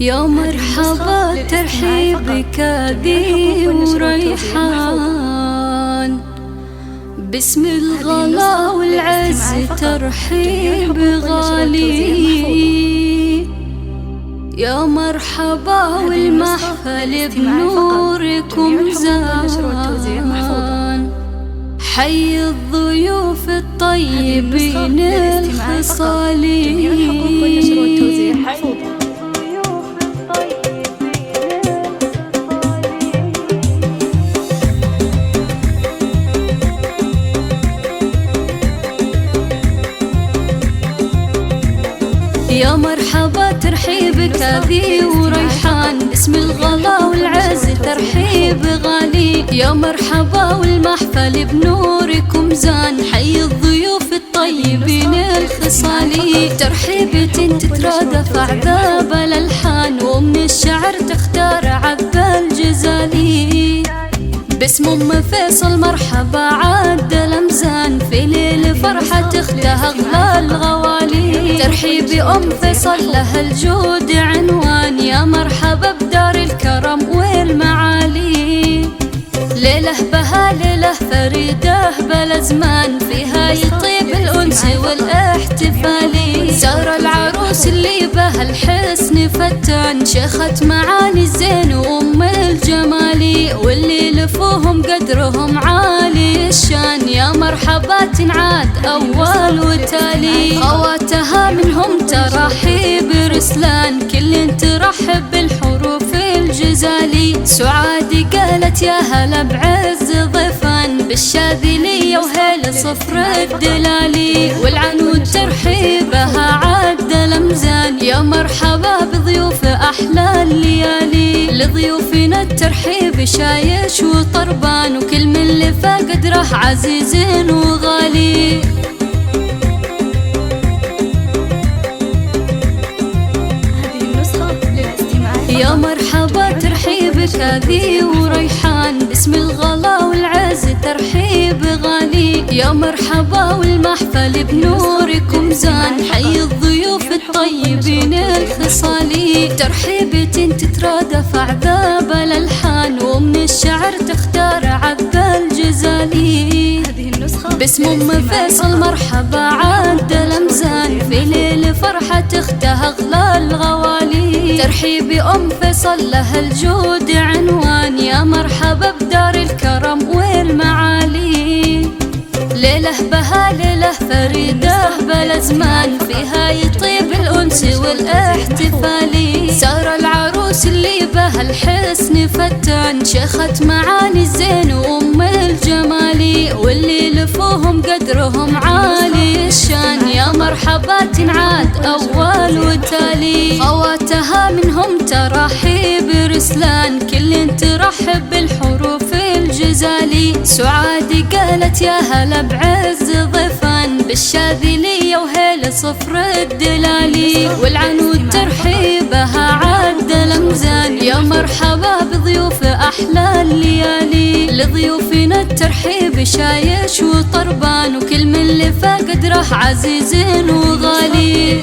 يا مرحبا ترحيبك ذي وريحان، باسم الغلا والعز ترحيب غالي. يا مرحبا والمحفل بنوركم زان، حي الضيوف الطيبين الخصالي. يا مرحبا ترحيبك ذي وريحان، باسم الغلا والعز ترحيب غالي. يا مرحبا والمحفل بنوركم زان، حي الضيوف الطيبين الخصالي. ترحيبة تترادف أعذاب الألحان، ومن الشعر تختار عذب الجزالي. باسم أم فيصل مرحبا عاد الأمزان، في ليل فرحة تختها أغلى الغوالي. ترحيب أم فيصل لها الجود عنوان، يا مرحبا بدار الكرم والمعالي. ليلة بها ليلة فريدة بالأزمان، فيها يطيب الأنس والاحتفالي. زار العروس اللي بها الحسن فتان، شيخة معاني الزين وأم الجمالي. واللي لفوهم قدرهم عالي الشان، يا مرحبا تنعاد أول وتالي. خواتها منهم ترحيب رسلان، كل ترحب بالحروف الجزالي. سعاد قالت يا هلا بعز ضيفان، بالشاذلية وهيل صفر الدلالي. والعنود ترحيبها عد الأمزان، يا مرحبا بضيوف أحلى الليالي. لضيوفنا الترحيب شايش وطربان، وكل من لفا قدره عزيز وغالي. يا مرحبا ترحيبك ذي وريحان، باسم الغلا والعز ترحيب غالي. يا مرحبا والمحفل بنوركم زان، حي الضيوف الطيبين الخصالي. ترحيبة تترادف أعذاب الألحان، ومن الشعر تختار عذب الجزالي. باسم أم فيصل مرحبا عاد الأمزان، في ليل فرحة تختها أغلى الغوالي. ترحيب أم فيصل لها الجود عنوان، يا مرحبا بدار الكرم والمعالي. ليلة بها ليلة فريدة بالأزمان، فيها يطيب الأنس والاحتفالي. زار العروس اللي بها الحسن فتان، شيخة معاني الزين وأم الجمالي. واللي لفوهم قدرهم عالي الشان، يا مرحبا تنعاد أول وتالي. خواتها منهم ترحيب رسلان، كل ترحب بالحروف الجزالي. سعاد قالت يا هلا بعز ضيفان، بالشاذلية وهيل صفر الدلالي. والعنود ترحيبها عد الأمزان، يا مرحبا بضيوف أحلى الليالي. لضيوفنا الترحيب شايش وطربان، وكل من لفا قدره عزيز وغالي.